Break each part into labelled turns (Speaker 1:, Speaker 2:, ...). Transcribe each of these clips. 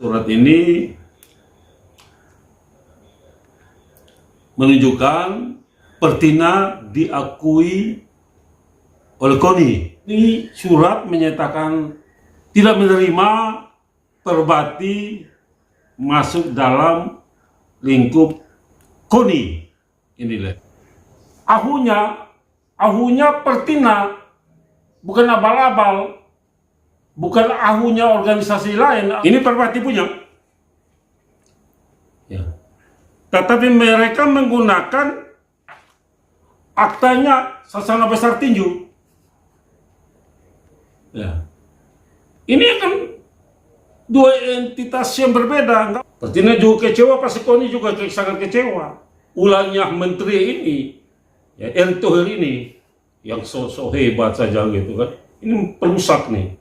Speaker 1: Surat ini menunjukkan Pertina diakui oleh KONI. Ini surat menyatakan tidak menerima Perbati masuk dalam lingkup KONI. Inilah ahunya Pertina, bukan abal-abal, bukan ahunya organisasi lain. Ini Perbati punya. Ya. Tetapi mereka menggunakan aktanya Sasana Besar Tinju. Ya. Ini kan dua entitas yang berbeda. Pertina juga kecewa, pasti KONI juga sangat kecewa. Ulangnya menteri ini, ya, Erick Thohir ini, yang so hebat saja gitu kan. Ini perusak nih.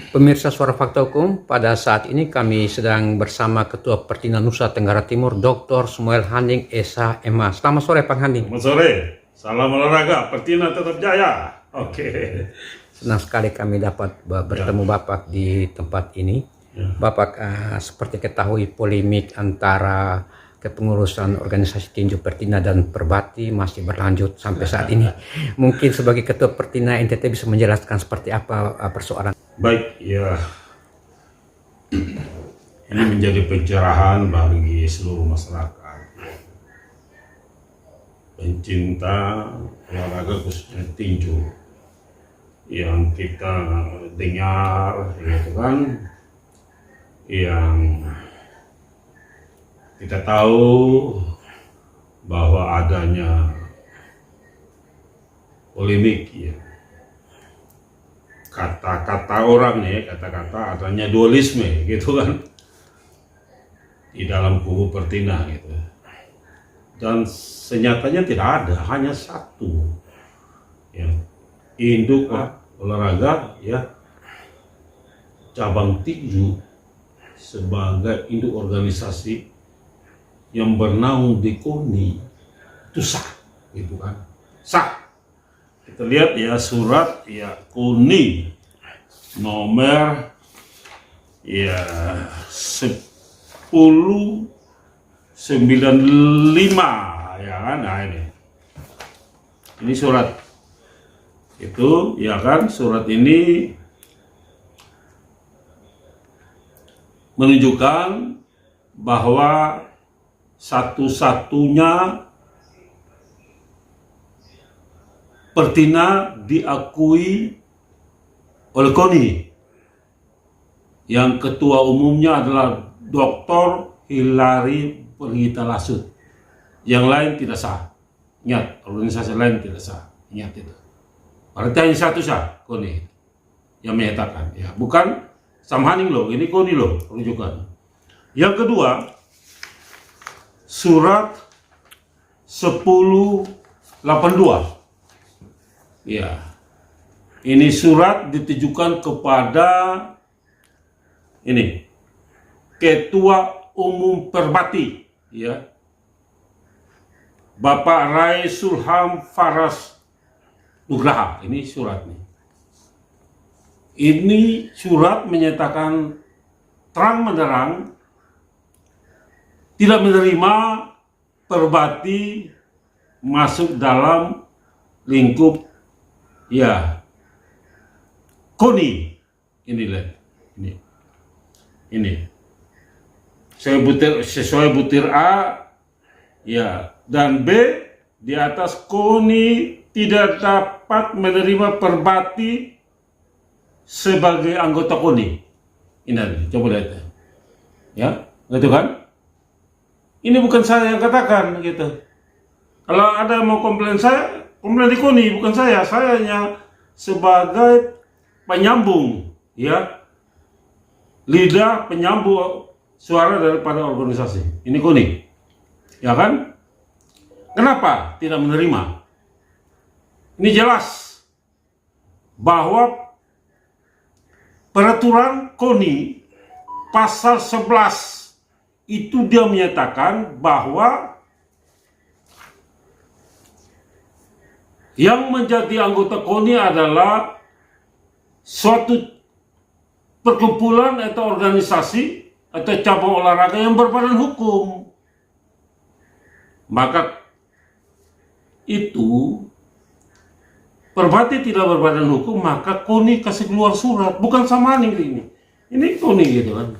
Speaker 2: Pemirsa Suara Fakta Hukum, pada saat ini kami sedang bersama Ketua Pertina Nusa Tenggara Timur, Dr. Samuel Handing Esa MA. Selamat sore, Pak Handing.
Speaker 1: Selamat sore, salam olahraga, Pertina tetap jaya. Oke.
Speaker 2: Senang sekali kami dapat bertemu Bapak di tempat ini. Bapak seperti ketahui polemik antara kepengurusan organisasi tinju Pertina dan Perbati masih berlanjut sampai saat ini. Mungkin sebagai Ketua Pertina NTT bisa menjelaskan seperti apa persoalan.
Speaker 1: Baik, ya. Ini menjadi pencerahan bagi seluruh masyarakat, pencinta olahraga khususnya tinju, yang kita dengar, gitu kan, yang kita tahu bahwa adanya polemik, ya, kata-kata orang nih, kata-kata adanya dualisme gitu kan di dalam kubu Pertina gitu, dan senyatanya tidak ada, hanya satu, ya, induk olahraga, ya, cabang tinju sebagai induk organisasi yang bernaung di KONI itu sah, gitu kan, sah. Kita lihat ya surat, ya, KONI nomor, ya, 1095, ya kan. Nah, ini surat itu, ya kan, surat ini menunjukkan bahwa satu-satunya Pertina diakui oleh KONI, yang ketua umumnya adalah Dr. Hilary Perhita Lasut. Yang lain tidak sah. Ingat, organisasi lain tidak sah. Ingat itu. Berarti hanya satu sah, KONI yang menyatakan. Ya, bukan Sam Handing loh, ini KONI loh rujukan. Yang kedua, surat 1082. Ya, ini surat ditujukan kepada ini Ketua Umum Perbati, ya, Bapak Rai Sulham Faras Nugraha. Ini surat nih. Ini surat menyatakan terang-menerang tidak menerima Perbati masuk dalam lingkup, ya, KONI. Ini sesuai butir A, ya, dan B, di atas KONI tidak dapat menerima Perbati sebagai anggota KONI. Ini coba lihat, ya, gitu kan? Ini bukan saya yang katakan, gitu. Kalau ada mau komplain saya, komplain di KONI, bukan saya. Saya hanya sebagai penyambung, ya, lidah penyambung suara daripada organisasi. Ini KONI, ya kan? Kenapa tidak menerima? Ini jelas bahwa peraturan KONI pasal 11 itu dia menyatakan bahwa yang menjadi anggota KONI adalah suatu perkumpulan atau organisasi atau cabang olahraga yang berbadan hukum. Maka itu Perbati tidak berbadan hukum, maka KONI kasih keluar surat, bukan sama ini. Ini KONI gitu kan.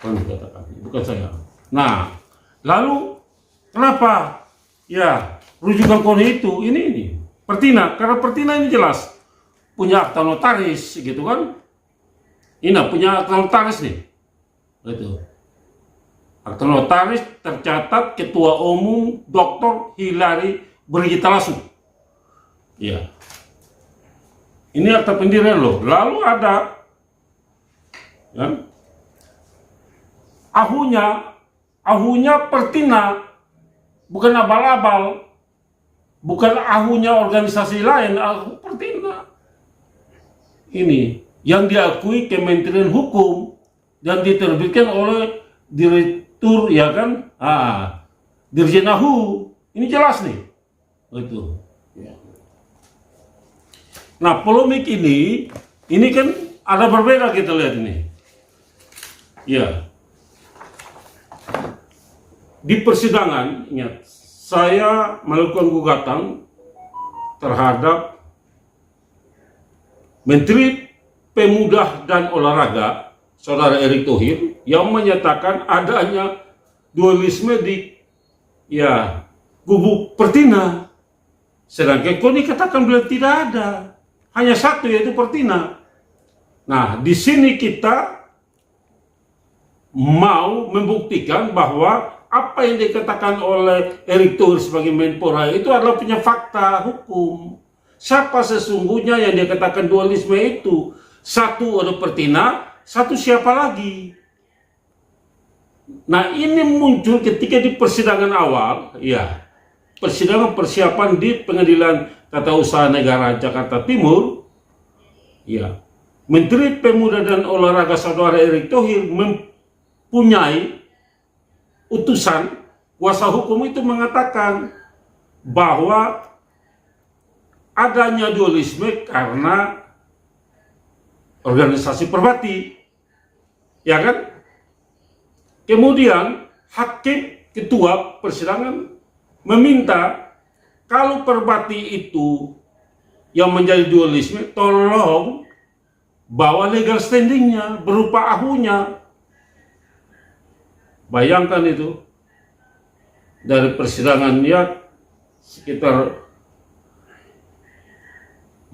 Speaker 1: KONI katakan, bukan saya. Nah, lalu kenapa? Ya, rujukan KONI itu ini. Pertina, karena Pertina ini jelas punya akta notaris gitu kan. Ini punya akta notaris nih. Gitu. Akta notaris tercatat Ketua Umum Dr. Hillary Brigita Lasut. Ya. Ini akta pendirian loh. Lalu ada ya, ahunya Pertina, bukan abal-abal. Bukan ahunya organisasi lain, ahu Pertina. Ini yang diakui Kementerian Hukum dan diterbitkan oleh Direktur ya kan, Dirjen AHU. Ini jelas nih. Itu. Nah, polemik ini kan ada berbeda, kita lihat ini. Ya. Di persidangan, ingat, saya melakukan gugatan terhadap Menteri Pemuda dan Olahraga, Saudara Erick Thohir, yang menyatakan adanya dualisme di kubu Pertina. Sedangkan KONI katakan beliau tidak ada, hanya satu, yaitu Pertina. Nah, di sini kita mau membuktikan bahwa apa yang dikatakan oleh Erick Thohir sebagai Menpora itu adalah punya fakta hukum. Siapa sesungguhnya yang dikatakan dualisme itu? Satu ada Pertina, satu siapa lagi? Nah, ini muncul ketika di persidangan awal, ya, persidangan persiapan di Pengadilan Tata Usaha Negara Jakarta Timur, ya, Menteri Pemuda dan Olahraga Saudara Erick Thohir mempunyai utusan kuasa hukum itu mengatakan bahwa adanya dualisme karena organisasi Perbati, ya kan? Kemudian hakim ketua persidangan meminta kalau Perbati itu yang menjadi dualisme, tolong bawa legal standingnya berupa ahunya. Bayangkan itu, dari persidangan ya sekitar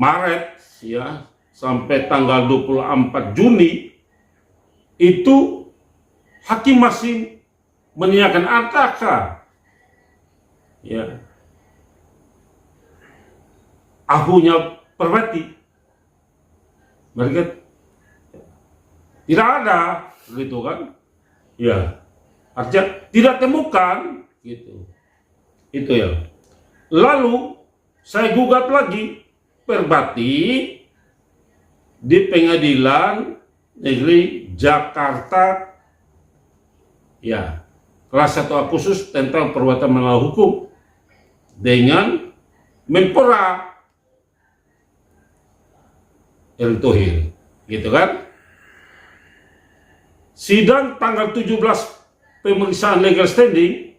Speaker 1: Maret ya sampai tanggal 24 Juni itu hakim masih menanyakan apakah ya ahunya Perbati. Mereka tidak ada, gitu kan? Ya. Artinya tidak temukan gitu. Itu ya. Lalu saya gugat lagi Perbati di Pengadilan Negeri Jakarta, ya, kelas 1A khusus tentang perbuatan melawan hukum dengan Menpora Erick Thohir, gitu kan? Sidang tanggal 17 pemeriksaan legal standing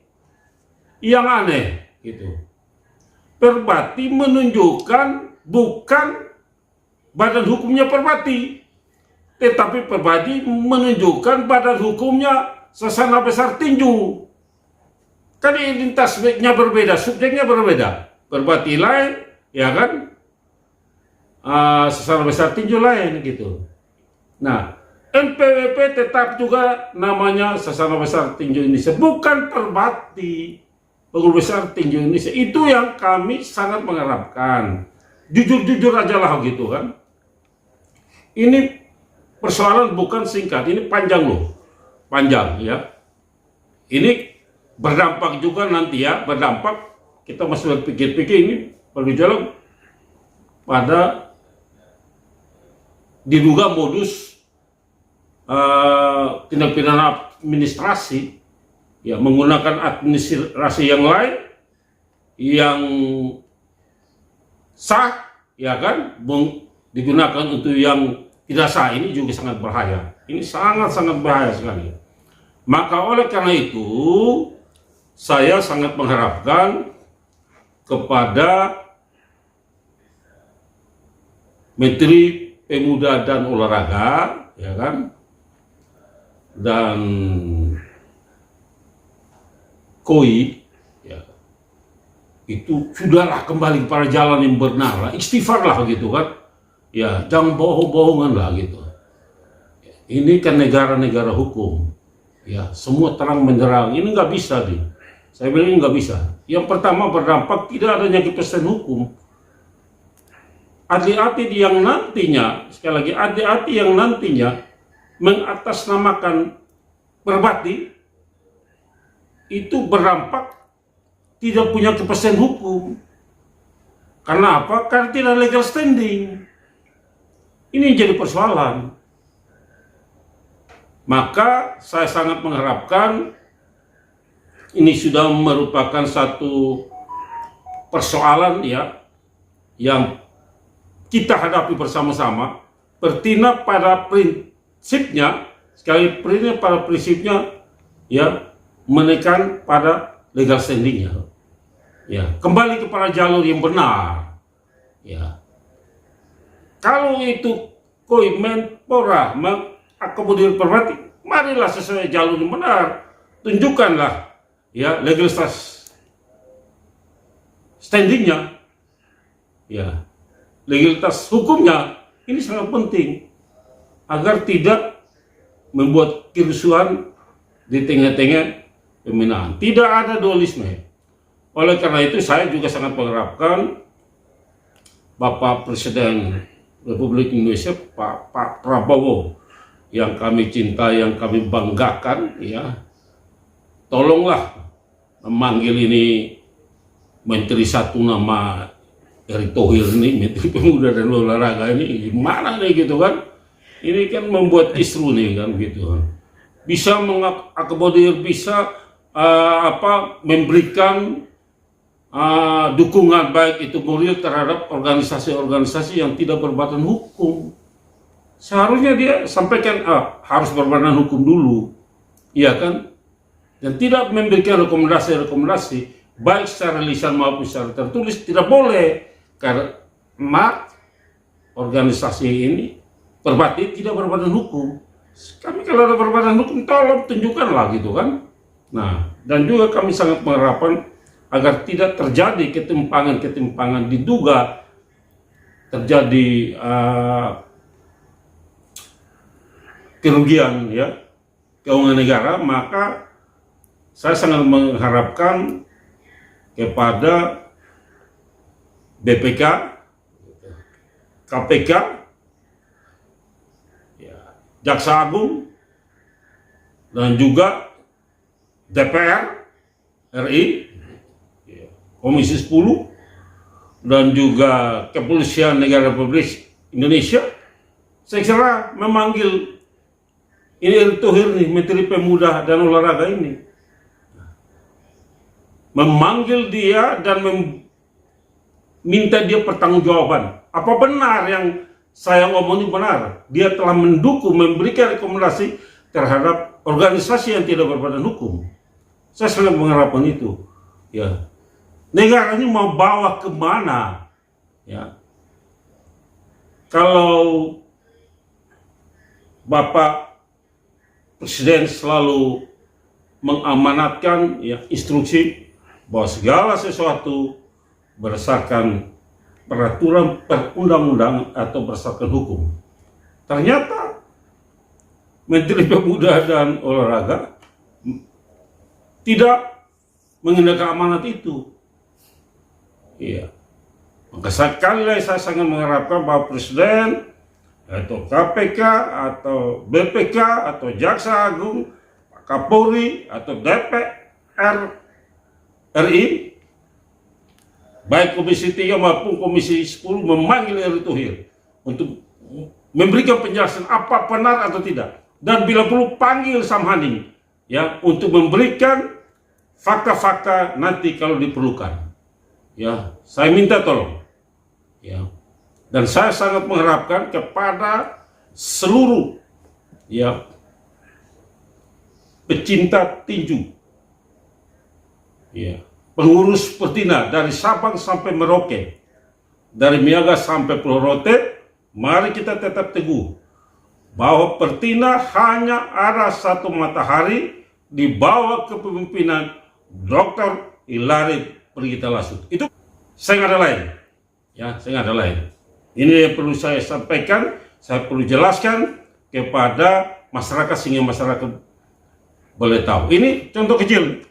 Speaker 1: yang aneh gitu. Perbati menunjukkan bukan badan hukumnya Perbati, tetapi Perbati menunjukkan badan hukumnya Sasana Besar Tinju. Kan identitasnya berbeda, subjeknya berbeda. Perbati lain, ya kan? Sasana Besar Tinju lain gitu. Nah, NPWP tetap juga namanya Sasana Besar Tinju Indonesia, bukan Perbati, Pengurus Besar Tinju Indonesia. Itu yang kami sangat mengharapkan. Jujur-jujur aja lah gitu kan. Ini persoalan bukan singkat, ini panjang loh. Panjang ya. Ini berdampak juga nanti ya, berdampak, kita masih berpikir-pikir ini bergejolak pada diduga modus tindak pidana administrasi ya menggunakan administrasi yang lain yang sah, ya kan, digunakan untuk yang tidak sah, ini juga sangat bahaya. Ini sangat-sangat bahaya sekali. Maka oleh karena itu, saya sangat mengharapkan kepada Menteri Pemuda dan Olahraga, ya kan, dan KOI, ya, itu sudahlah kembali kepada jalan yang benar lah, istighfar lah gitu kan, ya jangan bohong-bohongan lah gitu. Ini kan negara-negara hukum, ya semua terang benderang, ini nggak bisa nih. Saya bilang ini nggak bisa. Yang pertama berdampak tidak adanya kepastian hukum. Hati-hati yang nantinya, sekali lagi hati-hati yang nantinya mengatasnamakan Perbati itu berdampak tidak punya kepastian hukum. Karena apa? Karena tidak legal standing. Ini jadi persoalan. Maka saya sangat mengharapkan ini sudah merupakan satu persoalan ya yang kita hadapi bersama-sama. Pertina pada prinsipnya, sekali pada prinsipnya ya menekan pada legal standingnya. Ya, kembali kepada jalur yang benar. Ya. Kalau itu KOI Menpora mengakomodir Perbati, marilah sesuai jalur yang benar. Tunjukkanlah ya legalitas standingnya. Ya. Legalitas hukumnya ini sangat penting agar tidak membuat kerusuhan di tengah-tengah pembinaan. Tidak ada dualisme. Oleh karena itu saya juga sangat mengharapkan Bapak Presiden Republik Indonesia Pak Prabowo yang kami cinta, yang kami banggakan, ya tolonglah memanggil ini menteri satu nama Erick Thohir ini, Menteri Pemuda dan Olahraga ini gimana nih gitu kan? Ini kan membuat kisru nih kan gitu. Bisa mengakomodir, bisa memberikan dukungan baik itu moral terhadap organisasi-organisasi yang tidak berbadan hukum. Seharusnya dia sampaikan harus berbadan hukum dulu, iya kan? Dan tidak memberikan rekomendasi-rekomendasi baik secara lisan maupun secara tertulis, tidak boleh. Karena organisasi ini Perbati tidak berbadan hukum. Kami kalau ada berbadan hukum tolong tunjukkanlah gitu kan. Nah, dan juga kami sangat mengharapkan agar tidak terjadi ketimpangan diduga terjadi kerugian ya keuangan negara. Maka saya sangat mengharapkan kepada BPK, KPK, ya, Jaksa Agung, dan juga DPR RI, ya, Komisi 10, dan juga Kepolisian Negara Republik Indonesia. Saya kira memanggil ini Erick Thohir nih, Menteri Pemuda dan Olahraga ini, memanggil dia dan minta dia pertanggungjawaban. Apa benar yang saya ngomong ini benar? Dia telah mendukung, memberikan rekomendasi terhadap organisasi yang tidak berbadan hukum. Saya sangat mengharapkan itu. Ya, negara ini mau bawa kemana? Ya, kalau Bapak Presiden selalu mengamanatkan ya instruksi bahwa segala sesuatu berdasarkan peraturan perundang-undangan atau berdasarkan hukum. Ternyata Menteri Pemuda dan Olahraga tidak mengendalikan amanat itu. Iya. Maka sekali lagi saya sangat mengharapkan Bapak Presiden atau KPK atau BPK atau Jaksa Agung, Pak Kapolri atau DPR RI, baik Komisi 3 maupun Komisi 10 memanggil Erick Thohir untuk memberikan penjelasan apa benar atau tidak. Dan bila perlu panggil Samhani ya, untuk memberikan fakta-fakta nanti kalau diperlukan. Ya, saya minta tolong. Ya. Dan saya sangat mengharapkan kepada seluruh ya pecinta tinju, ya, pengurus Pertina dari Sabang sampai Merauke, dari Miaga sampai Pulau Rote, mari kita tetap teguh bahwa Pertina hanya ada satu matahari di bawah kepemimpinan Dr. Hilary Pranggita Lasut. Itu saya nggak ada lain, ya, saya nggak ada lain. Ini yang perlu saya sampaikan, saya perlu jelaskan kepada masyarakat sehingga masyarakat boleh tahu. Ini contoh kecil.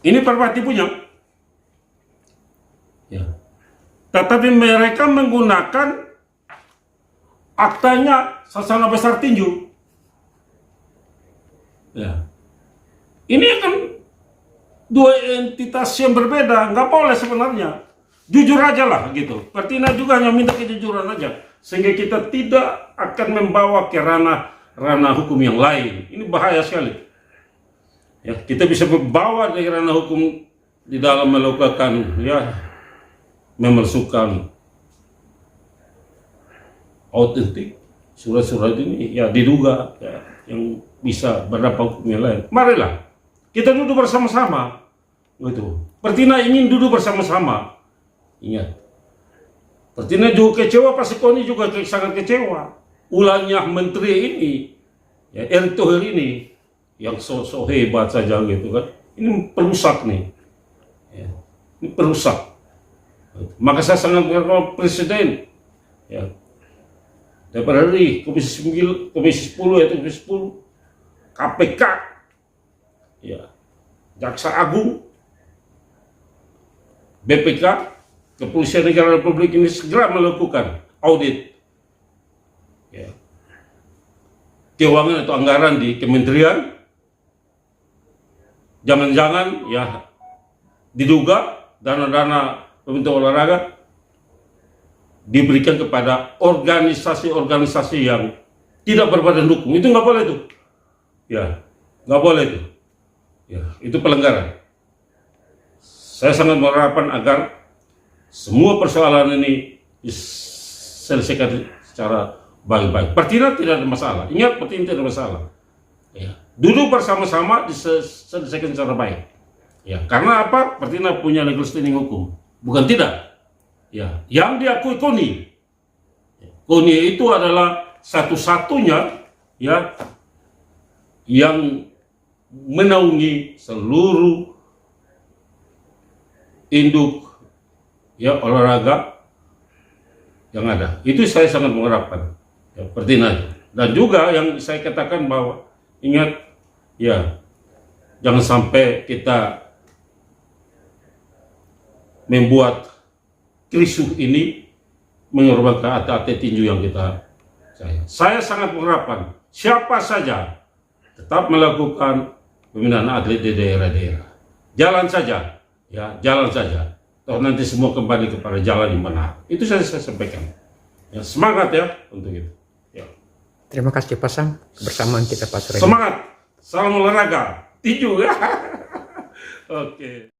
Speaker 1: Ini Perpati punya. Ya. Tetapi mereka menggunakan aktanya Sasana Besar Tinju. Ya. Ini kan dua entitas yang berbeda, nggak boleh sebenarnya. Jujur aja lah gitu. Pertina juga hanya minta kejujuran aja, sehingga kita tidak akan membawa ke ranah hukum yang lain. Ini bahaya sekali. Ya, kita bisa membawa dari ranah hukum di dalam melakukan ya memalsukan autentik surat-surat ini ya diduga ya, yang bisa berdampak hukum yang lain. Marilah kita duduk bersama-sama. Gitu. Pertina ingin duduk bersama-sama. Ingat, Pertina juga kecewa, Pak Sekoni juga sangat kecewa. Ulangnya menteri ini, ya Erick Thohir ini, yang so hebat saja gitu kan. Ini perusak nih, ya, ini perusak. Maka saya sangat mengharapkan Presiden, ya, daripada hari Komisi 10 yaitu Komisi 10, KPK, ya, Jaksa Agung, BPK, Kepolisian Negara Republik ini segera melakukan audit ya, keuangan atau anggaran di kementerian. Jangan-jangan ya diduga dana-dana pemerintah olahraga diberikan kepada organisasi-organisasi yang tidak berbadan hukum. Itu nggak boleh tuh, ya, nggak boleh tuh, ya, itu pelanggaran. Saya sangat mengharapkan agar semua persoalan ini diselesaikan secara baik-baik. Pertina tidak ada masalah. Ingat, Pertina tidak ada masalah. Ya. Duduk bersama-sama diselesaikan secara baik. Ya, karena apa? Pertina punya legal standing hukum. Bukan tidak. Ya, yang diakui KONI. KONI itu adalah satu-satunya ya yang menaungi seluruh induk ya olahraga yang ada. Itu saya sangat mengharapkan ya, Pertina. Dan juga yang saya katakan bahwa ingat ya, jangan sampai kita membuat krisuh ini mengorbankan atlet tinju yang kita saya sangat mengharapkan siapa saja tetap melakukan pembinaan atlet di daerah-daerah. Jalan saja ya, jalan saja. Nanti semua kembali kepada jalan yang benar. Itu saya sampaikan. Ya, semangat ya untuk itu. Ya.
Speaker 2: Terima kasih Pak Sam, kebersamaan kita Pak Surya.
Speaker 1: Semangat, salam olahraga, tinju ya. Oke.